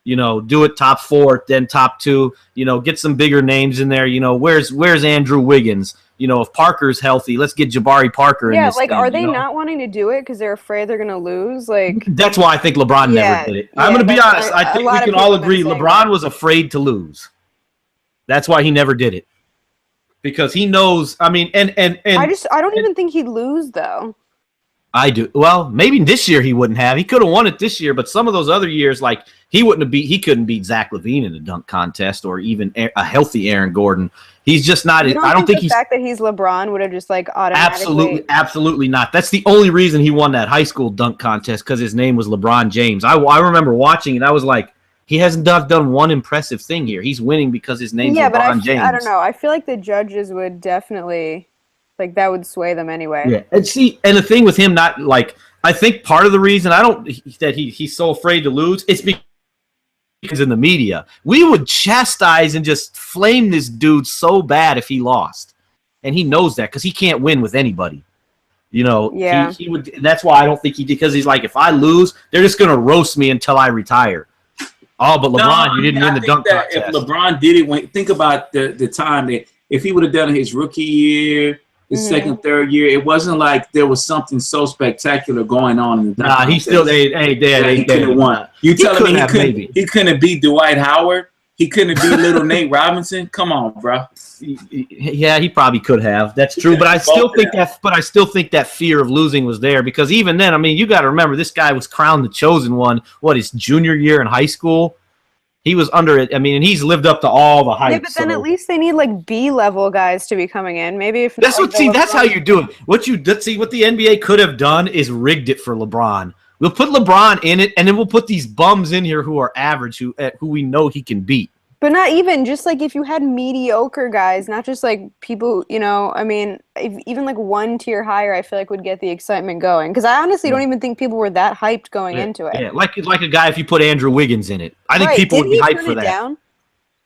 You know, do it top 4, then top 2. You know, get some bigger names in there. You know, where's Andrew Wiggins? You know, if Parker's healthy, let's get Jabari Parker in this thing. Are they not wanting to do it because they're afraid they're going to lose? Like, that's why I think LeBron never did it. I'm going to be honest. I think we can all agree LeBron was afraid to lose. That's why he never did it. Because he knows, I mean, and I don't even think he'd lose, though. I do. Well, maybe this year he wouldn't have. He could have won it this year, but some of those other years, like he couldn't beat Zach LaVine in a dunk contest, or even a healthy Aaron Gordon. He's just not. I don't think the fact that he's LeBron would have just like automatically. Absolutely not. That's the only reason he won that high school dunk contest, because his name was LeBron James. I remember watching it. I was like, he hasn't done one impressive thing here. He's winning because his name's LeBron James. I don't know. I feel like the judges would definitely. Like, that would sway them anyway. Yeah, and the thing with him, not like, I think part of the reason that he's so afraid to lose, it's because in the media, we would chastise and just flame this dude so bad if he lost, and he knows that because he can't win with anybody. You know, yeah. He would. That's why I don't think he did, because he's like, if I lose, they're just gonna roast me until I retire. Oh, but LeBron, you didn't win the dunk contest. If LeBron did it, think about the time that if he would have done his rookie year. his second, third year. It wasn't like there was something so spectacular going on in the dunk contest. He still they could have won. You telling me he couldn't beat Dwight Howard? He couldn't beat little Nate Robinson? Come on, bro. Yeah, he probably could have. That's true, but I still think that fear of losing was there, because even then, I mean, you got to remember, this guy was crowned the chosen one. His junior year in high school? He was under it. I mean, and he's lived up to all the hype. Yeah, but then at least they need like B-level guys to be coming in. Maybe if that's how you do it. What the NBA could have done is rigged it for LeBron. We'll put LeBron in it, and then we'll put these bums in here who are average, who we know he can beat. But not even, just like if you had mediocre guys, not just like people, I mean, even like one tier higher, I feel like would get the excitement going. Because I honestly don't even think people were that hyped going into it. Yeah, like a guy, if you put Andrew Wiggins in it, I think people would be hyped for that. Down?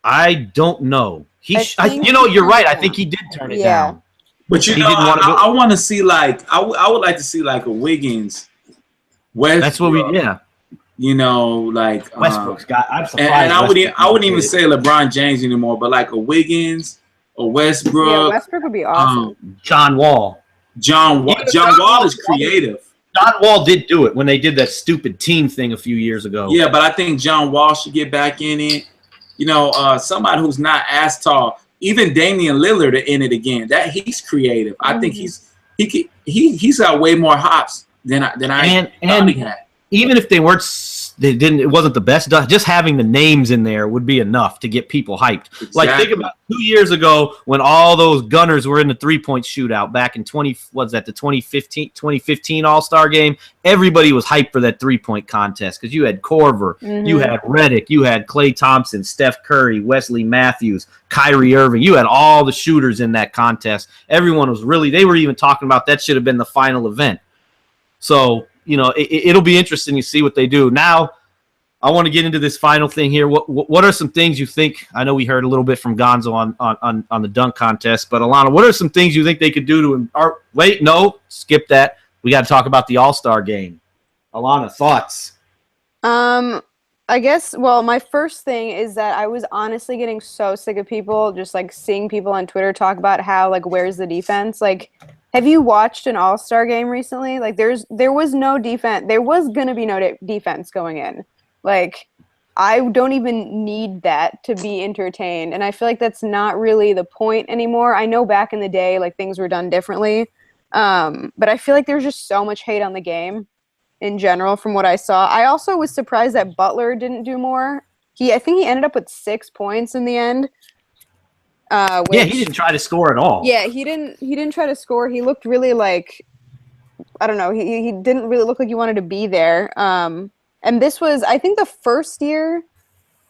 I don't know. You're right. I think he did turn it down. But I want to see I would like to see like a Wiggins, Westbrook. That's what we Westbrook's got. I'm surprised. And I wouldn't even say LeBron James anymore, but like a Wiggins, a Westbrook. Yeah, Westbrook would be awesome. John Wall. John Wall is creative. John Wall did do it when they did that stupid team thing a few years ago. Yeah, but I think John Wall should get back in it. Somebody who's not as tall. Even Damian Lillard in it again. That he's creative. I think he's got way more hops than I thought he had. Even if it wasn't the best. Just having the names in there would be enough to get people hyped. Exactly. Like, think about 2 years ago when all those gunners were in the 3-point shootout back in the 2015 All-Star game. Everybody was hyped for that 3-point contest because you had Korver, you had Redick, you had Klay Thompson, Steph Curry, Wesley Matthews, Kyrie Irving. You had all the shooters in that contest. Everyone was they were even talking about that should have been the final event. So, it'll be interesting to see what they do. Now, I want to get into this final thing here. What are some things you think? I know we heard a little bit from Gonzo on the dunk contest, but Alana, what are some things you think they could do skip that. We got to talk about the All-Star game. Alana, thoughts? I guess, my first thing is that I was honestly getting so sick of people just like seeing people on Twitter talk about how like, where's the defense? Like, have you watched an All-Star game recently? Like, there was no defense. There was going to be no defense going in. Like, I don't even need that to be entertained. And I feel like that's not really the point anymore. I know back in the day, like, things were done differently. But I feel like there's just so much hate on the game in general from what I saw. I also was surprised that Butler didn't do more. I think he ended up with 6 points in the end. He didn't try to score at all. Yeah, he didn't try to score. He looked really like, I don't know, he didn't really look like he wanted to be there. And this was, I think, the first year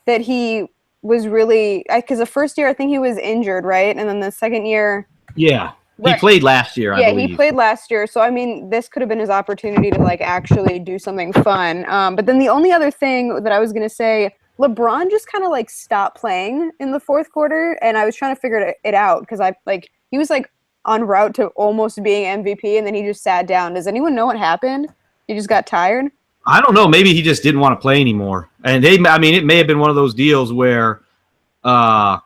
that he was really, because the first year I think he was injured, right? And then the second year. Yeah, he played last year, I believe. Yeah, he played last year. So, I mean, this could have been his opportunity to, like, actually do something fun. But then the only other thing that I was going to say, LeBron just kind of, like, stopped playing in the fourth quarter. And I was trying to figure it out because he was, like, en route to almost being MVP. And then he just sat down. Does anyone know what happened? He just got tired? I don't know. Maybe he just didn't want to play anymore. And it may have been one of those deals where, like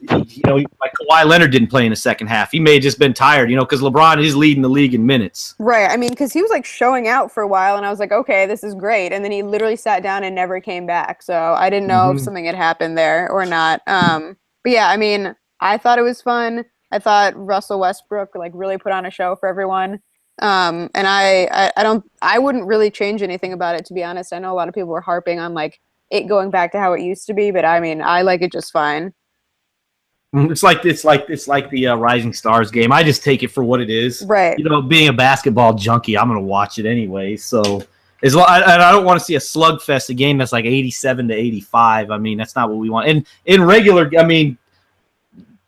Kawhi Leonard didn't play in the second half. He may have just been tired, because LeBron is leading the league in minutes. Right. I mean, because he was like showing out for a while, and I was like, okay, this is great. And then he literally sat down and never came back. So I didn't know if something had happened there or not. But yeah, I mean, I thought it was fun. I thought Russell Westbrook like really put on a show for everyone. And I wouldn't really change anything about it, to be honest. I know a lot of people were harping on like it going back to how it used to be, but I mean, I like it just fine. It's like the Rising Stars game. I just take it for what it is. Right. Being a basketball junkie, I'm gonna watch it anyway. So I don't want to see a slugfest, a game that's like 87-85. I mean, that's not what we want. And in regular, I mean,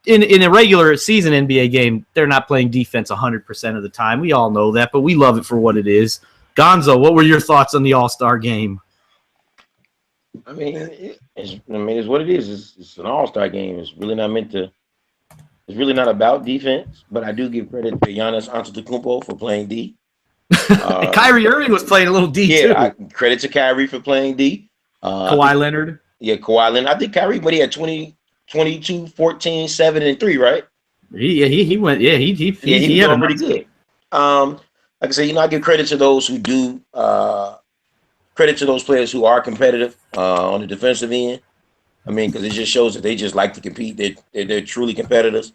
in a regular season NBA game, they're not playing defense 100% of the time. We all know that, but we love it for what it is. Gonzo, what were your thoughts on the All-Star game? I mean, it's what it is. It's an All-Star game. It's really not meant to. It's really not about defense. But I do give credit to Giannis Antetokounmpo for playing D. And Kyrie Irving was playing a little D too. Credit to Kyrie for playing D. Kawhi Leonard. Yeah, Kawhi Leonard. I think Kyrie, but he had 20, 22, 14, 7, and 3, right? He went. Yeah, he He's had a doing pretty good. Like I said, I give credit to those who do. Credit to those players who are competitive on the defensive end. I mean, because it just shows that they just like to compete. They're truly competitors.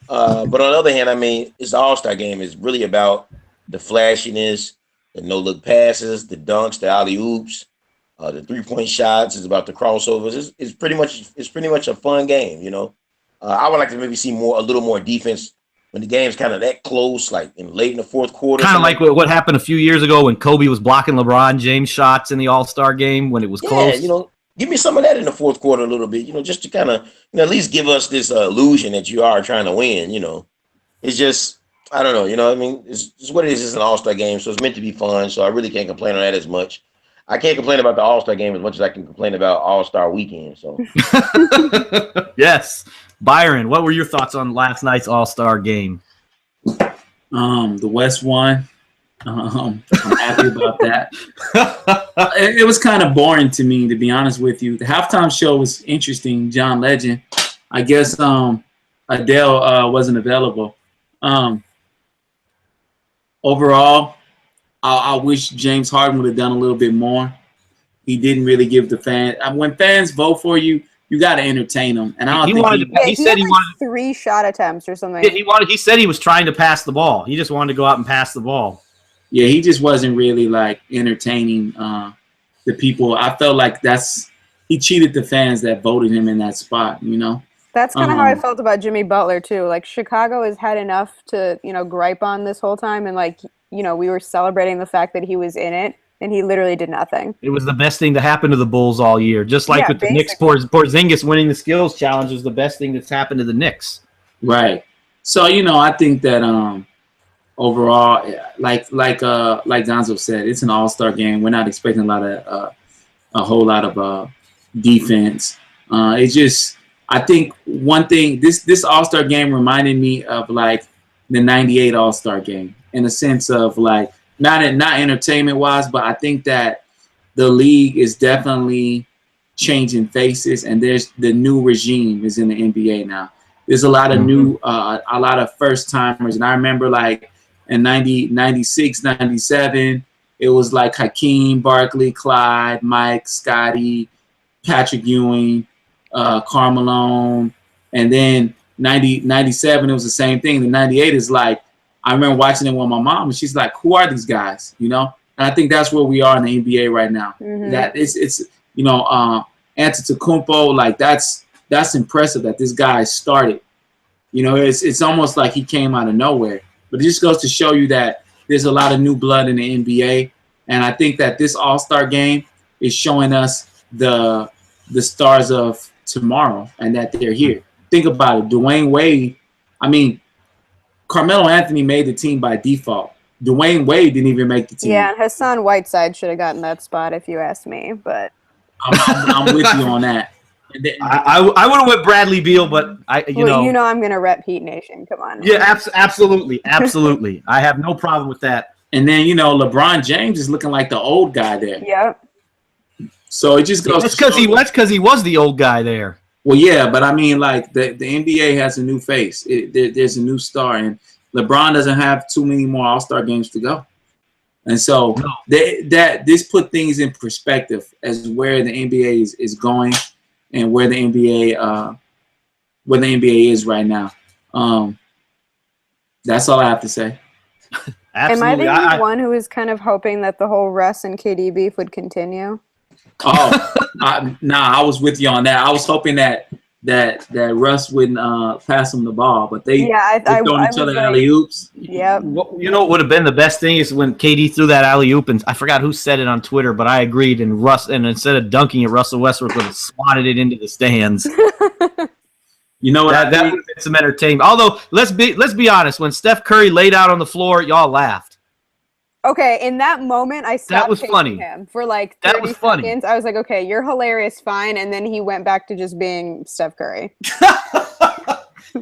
But on the other hand, I mean, it's the All-Star game. It's really about the flashiness, the no-look passes, the dunks, the alley-oops, the three-point shots. It's about the crossovers. It's pretty much a fun game. I would like to maybe see a little more defense when the game's kind of that close, like late in the fourth quarter. Kind of like what happened a few years ago when Kobe was blocking LeBron James shots in the All-Star game when it was close. Give me some of that in the fourth quarter a little bit, just to kind of, at least give us this illusion that you are trying to win, It's just, I don't know, I mean, it's just what it is. It's an All-Star game, so it's meant to be fun, so I really can't complain on that as much. I can't complain about the All-Star game as much as I can complain about All-Star weekend, so. Yes. Byron, what were your thoughts on last night's All-Star game? The West won. I'm happy about that. It was kind of boring to me, to be honest with you. The halftime show was interesting. John Legend. I guess Adele wasn't available. Overall, I wish James Harden would have done a little bit more. He didn't really give the fans. When fans vote for you, you got to entertain them. And I don't think he said he wanted 3 shot attempts or something. Yeah, he said he was trying to pass the ball. He just wanted to go out and pass the ball. Yeah, he just wasn't really like entertaining the people. I felt like he cheated the fans that voted him in that spot, That's kind of how I felt about Jimmy Butler too. Like Chicago has had enough to, gripe on this whole time, and we were celebrating the fact that he was in it, and he literally did nothing. It was the best thing to happen to the Bulls all year. Just like with the Knicks, Porzingis winning the skills challenge was the best thing that's happened to the Knicks. Right. So, I think that overall, like Gonzo said, it's an all-star game. We're not expecting a whole lot of defense. It's just, I think one thing, this all-star game reminded me of like the '98 all-star game in a sense of like, not entertainment-wise, but I think that the league is definitely changing faces, and there's the new regime is in the NBA now. There's a lot of new, a lot of first-timers, and I remember like in 96, 97, it was like Hakeem, Barkley, Clyde, Mike, Scotty, Patrick Ewing, Karl Malone, and then 97, it was the same thing. The 98 is like, I remember watching it with my mom, and she's like, "Who are these guys?" And I think that's where we are in the NBA right now. Mm-hmm. That it's Antetokounmpo, like that's impressive that this guy started. It's almost like he came out of nowhere. But it just goes to show you that there's a lot of new blood in the NBA, and I think that this All-Star game is showing us the stars of tomorrow and that they're here. Think about it. Dwayne Wade, Carmelo Anthony made the team by default. Dwayne Wade didn't even make the team. Yeah, Hassan Whiteside should have gotten that spot if you ask me, but I'm with you on that. I would have went Bradley Beal, but I'm going to rep Heat Nation. Come on. Yeah, absolutely. I have no problem with that. And then, LeBron James is looking like the old guy there. Yep. So it just goes. That's because he was the old guy there. Well, yeah, but like the NBA has a new face. There's a new star, and LeBron doesn't have too many more All-Star games to go. And so this put things in perspective as where the NBA is going and where the NBA is right now. That's all I have to say. Absolutely. Am I the one who is kind of hoping that the whole Russ and KD beef would continue? I was with you on that. I was hoping that Russ wouldn't pass him the ball, but they're throwing each other alley-oops. Yep. What would have been the best thing is when KD threw that alley-oop, and I forgot who said it on Twitter, but I agreed, and instead of dunking it, Russell Westbrook would have swatted it into the stands. You know what? That would have been some entertainment. Although, let's be honest, when Steph Curry laid out on the floor, y'all laughed. Okay, in that moment, I stopped that was funny. him for like 30 seconds. I was like, okay, you're hilarious, fine. And then he went back to just being Steph Curry.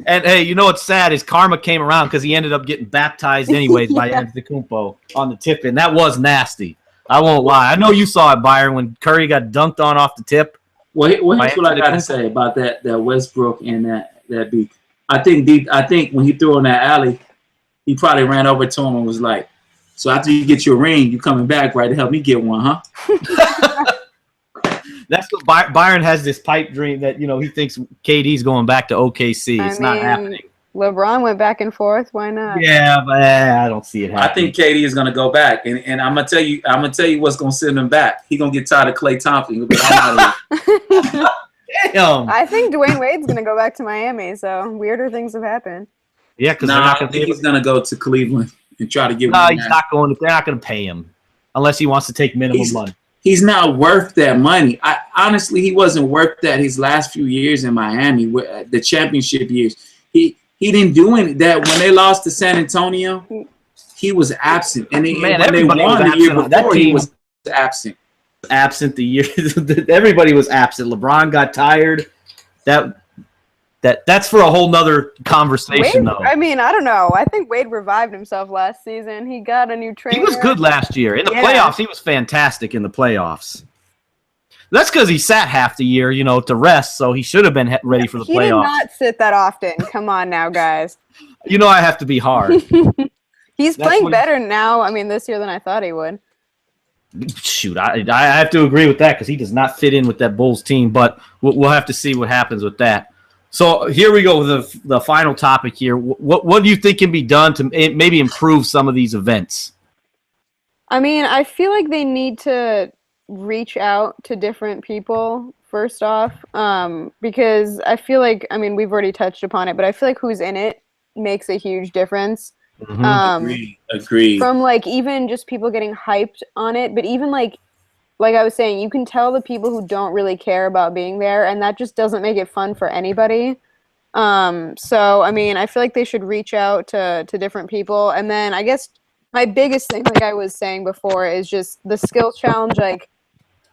And, hey, what's sad is karma came around because he ended up getting baptized anyways by Antetokounmpo on the tip. And that was nasty. I won't lie. I know you saw it, Byron, when Curry got dunked on off the tip. Well, here's what I got to say about that Westbrook and that beat. I think when he threw on that alley, he probably ran over to him and was like, "So after you get your ring, you coming back, right, to help me get one, huh?" That's what Byron has this pipe dream that he thinks KD's going back to OKC. It's not happening. LeBron went back and forth. Why not? Yeah, but I don't see it happening. I think KD is gonna go back, and I'm gonna tell you what's gonna send him back. He's gonna get tired of Klay Thompson. He'll be like, "I'm out of here." Damn. I think Dwayne Wade's gonna go back to Miami. So weirder things have happened. Yeah, because I think he's gonna go to Cleveland and try to get. No, he's not going. They're not going to pay him unless he wants to take minimum money. He's not worth that money. Honestly, he wasn't worth that his last few years in Miami, the championship years. He didn't do any that when they lost to San Antonio. He was absent, and when they won the year before, he was absent. Absent the year. Everybody was absent. LeBron got tired. That's for a whole nother conversation, though. I mean, I don't know. I think Wade revived himself last season. He got a new trainer. He was good last year. In the playoffs, he was fantastic in the playoffs. That's because he sat half the year, to rest, so he should have been ready for the playoffs. He did not sit that often. Come on now, guys. I have to be hard. He's playing better now, this year than I thought he would. Shoot, I have to agree with that because he does not fit in with that Bulls team, but we'll have to see what happens with that. So here we go with the final topic here. What do you think can be done to maybe improve some of these events? I feel like they need to reach out to different people first off, because I feel like, we've already touched upon it, but I feel like who's in it makes a huge difference. Mm-hmm. Agreed. From even just people getting hyped on it, but even like I was saying, you can tell the people who don't really care about being there, and that just doesn't make it fun for anybody. So, I feel like they should reach out to different people. And then I guess my biggest thing, like I was saying before, is just the skills challenge.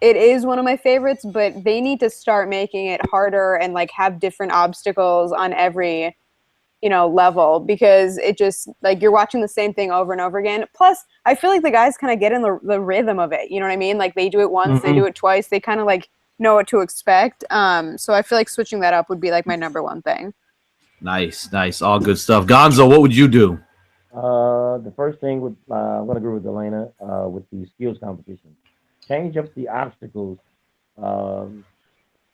It is one of my favorites, but they need to start making it harder and have different obstacles on every level, because it just you're watching the same thing over and over again. Plus, I feel like the guys kind of get in the rhythm of it. You know what I mean? They do it once, they do it twice, they kind of know what to expect. So I feel like switching that up would be my number one thing. Nice. All good stuff. Gonzo, what would you do? The first thing I'm going to agree with Elena with the skills competition. Change up the obstacles in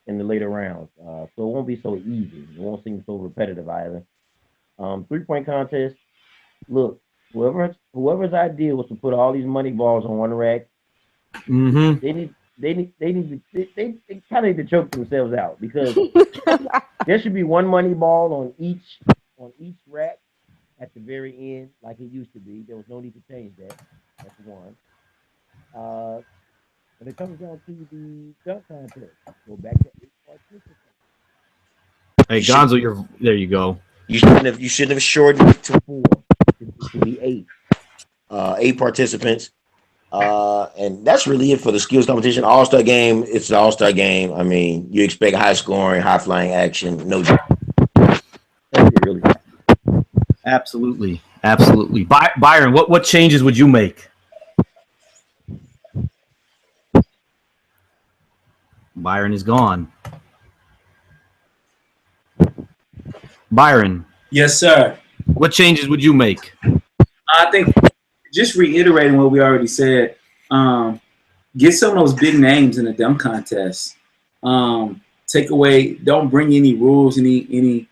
the later rounds, so it won't be so easy. It won't seem so repetitive either. 3-point contest. Look, whoever's idea was to put all these money balls on one rack, they kind of need to choke themselves out, because there should be one money ball on each rack at the very end, like it used to be. There was no need to change that. That's one. When it comes down to the dunk contest, go back to 8 participants. Hey, Gonzo, there you go. You shouldn't have shortened it to 4. It should be 8. 8 participants. And that's really it for the skills competition. All-Star game, it's an all-star game. You expect high scoring, high flying action. No joke. That's it, really. Absolutely. Byron, what changes would you make? Byron is gone. Byron. Yes, sir. What changes would you make? I think just reiterating what we already said, get some of those big names in the dunk contest. Take away, don't bring any rules, any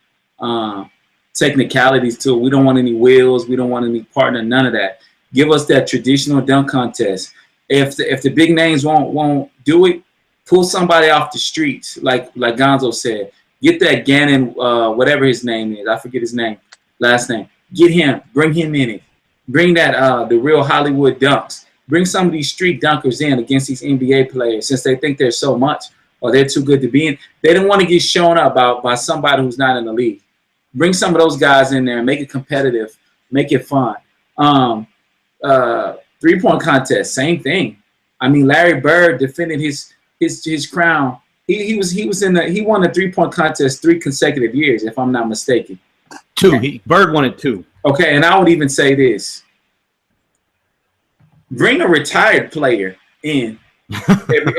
technicalities to it. We don't want any wheels. We don't want any partner, none of that. Give us that traditional dunk contest. If the big names won't do it, pull somebody off the streets, like Gonzo said. Get that Gannon, whatever his name is. I forget his last name. Get him. Bring him in it. Bring that the real Hollywood dunks. Bring some of these street dunkers in against these NBA players, since they think they're so much or they're too good to be in. They don't want to get shown up by somebody who's not in the league. Bring some of those guys in there and make it competitive, make it fun. 3-point contest, same thing. Larry Bird defended his crown. He won the 3-point contest 3 consecutive years, if I'm not mistaken. 2. Bird won it 2. Okay, and I would even say this: bring a retired player in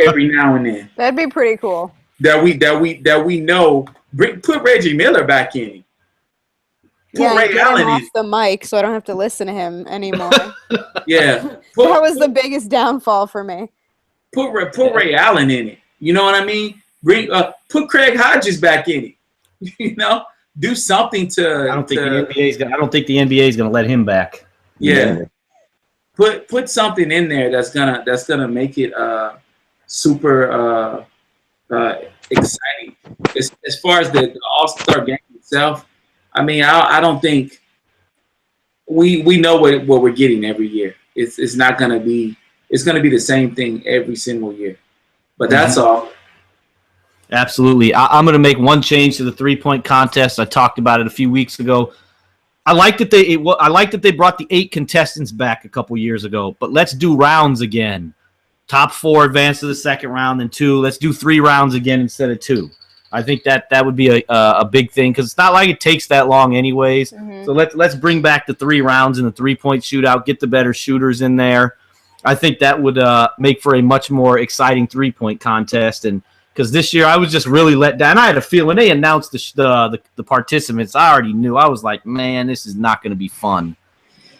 every now and then. That'd be pretty cool. That we know. Put Reggie Miller back in. Ray get Allen him in off it. the mic so I don't have to listen to him anymore. Yeah. That was the biggest downfall for me. Put Ray Allen in it. You know what I mean? Put Craig Hodges back in it. You know, do something to. I don't think the NBA is gonna let him back. Yeah. Put something in there that's gonna make it super exciting. As far as the All-Star game itself, I mean, I don't think we know what we're getting every year. It's not gonna be. It's gonna be the same thing every single year. But that's all. Absolutely. I'm going to make one change to the 3-point contest. I talked about it a few weeks ago. I like that they brought the 8 contestants back a couple years ago, but let's do rounds again. Top 4 advance to the second round, then 2. Let's do 3 rounds again instead of 2. I think that would be a big thing because it's not like it takes that long anyways. Mm-hmm. So let's bring back the 3 rounds in the 3-point shootout, get the better shooters in there. I think that would make for a much more exciting 3-point contest. And because this year I was just really let down. I had a feel when they announced the participants, I already knew. I was like, man, this is not going to be fun.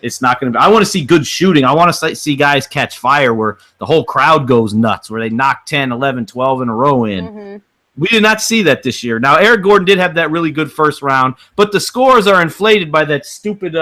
It's not going to be. I want to see good shooting. I want to see guys catch fire where the whole crowd goes nuts, where they knock 10, 11, 12 in a row in. Mm-hmm. We did not see that this year. Now, Eric Gordon did have that really good first round, but the scores are inflated by that stupid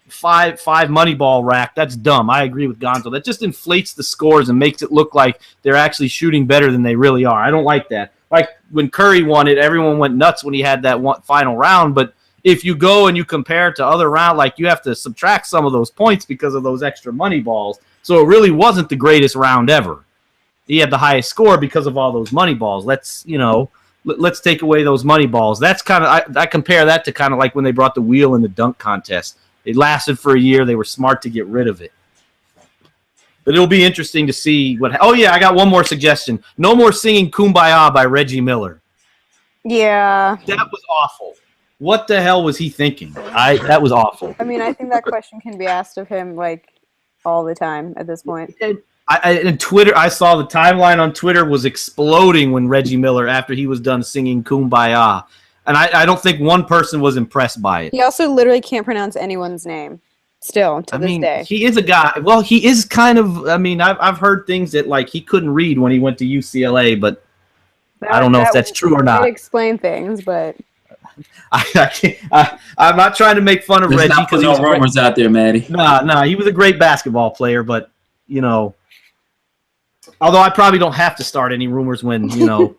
five money ball rack. That's dumb. I agree with Gonzo. That just inflates the scores and makes it look like they're actually shooting better than they really are. I don't like that. Like when Curry won it, everyone went nuts when he had that one final round. But if you go and you compare it to other rounds, like you have to subtract some of those points because of those extra money balls. So it really wasn't the greatest round ever. He had the highest score because of all those money balls. Let's take away those money balls. That's kind of I compare that to kind of like when they brought the wheel in the dunk contest. It lasted for a year. They were smart to get rid of it. But it'll be interesting to see what. Oh yeah, I got one more suggestion. No more singing "Kumbaya" by Reggie Miller. Yeah, that was awful. What the hell was he thinking? That was awful. I mean, I think that question can be asked of him like all the time at this point. And Twitter, I saw the timeline on Twitter was exploding when Reggie Miller, after he was done singing "Kumbaya." And I don't think one person was impressed by it. He also literally can't pronounce anyone's name still to this day. He is a guy. Well, he is kind of. I mean, I've heard things that like he couldn't read when he went to UCLA, but I don't know if that's true or not. Explain things, but I'm not trying to make fun of Reggie because no rumors out there, Maddie. Nah, he was a great basketball player, but although I probably don't have to start any rumors when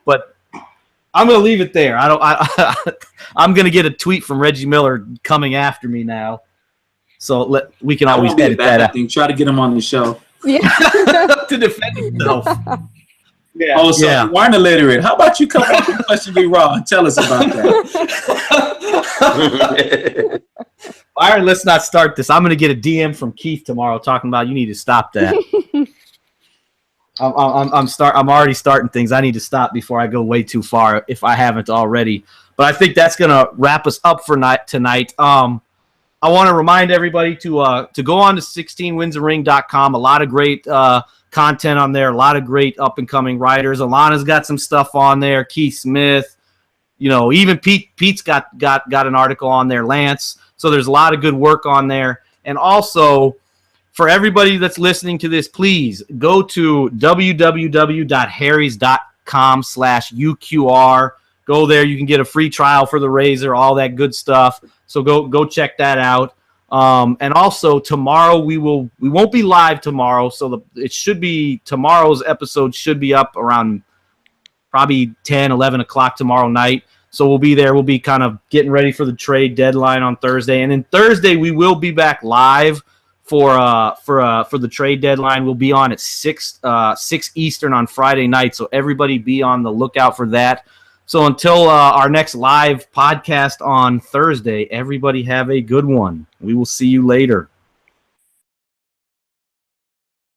but. I'm going to leave it there. I'm going to get a tweet from Reggie Miller coming after me now. So we can always edit that out. Try to get him on the show. Yeah. To defend himself. Yeah. Oh, so you weren't illiterate. How about you come on to Unquestionably Raw and tell us about that? All right, let's not start this. I'm going to get a DM from Keith tomorrow talking about you need to stop that. I'm already starting things. I need to stop before I go way too far if I haven't already. But I think that's gonna wrap us up for tonight. I want to remind everybody to go on to 16winsaring.com. A lot of great content on there. A lot of great up and coming writers. Alana's got some stuff on there. Keith Smith. Even Pete's got an article on there. Lance. So there's a lot of good work on there. And also, for everybody that's listening to this, please go to www.harrys.com/UQR. Go there. You can get a free trial for the razor, all that good stuff. So go check that out. And also tomorrow we won't be live tomorrow. So tomorrow's episode should be up around probably 10, 11 o'clock tomorrow night. So we'll be there. We'll be kind of getting ready for the trade deadline on Thursday. And then Thursday we will be back live for the trade deadline. We'll be on at 6 Eastern on Friday night, so everybody be on the lookout for that. So until our next live podcast on Thursday, everybody have a good one. We will see you later.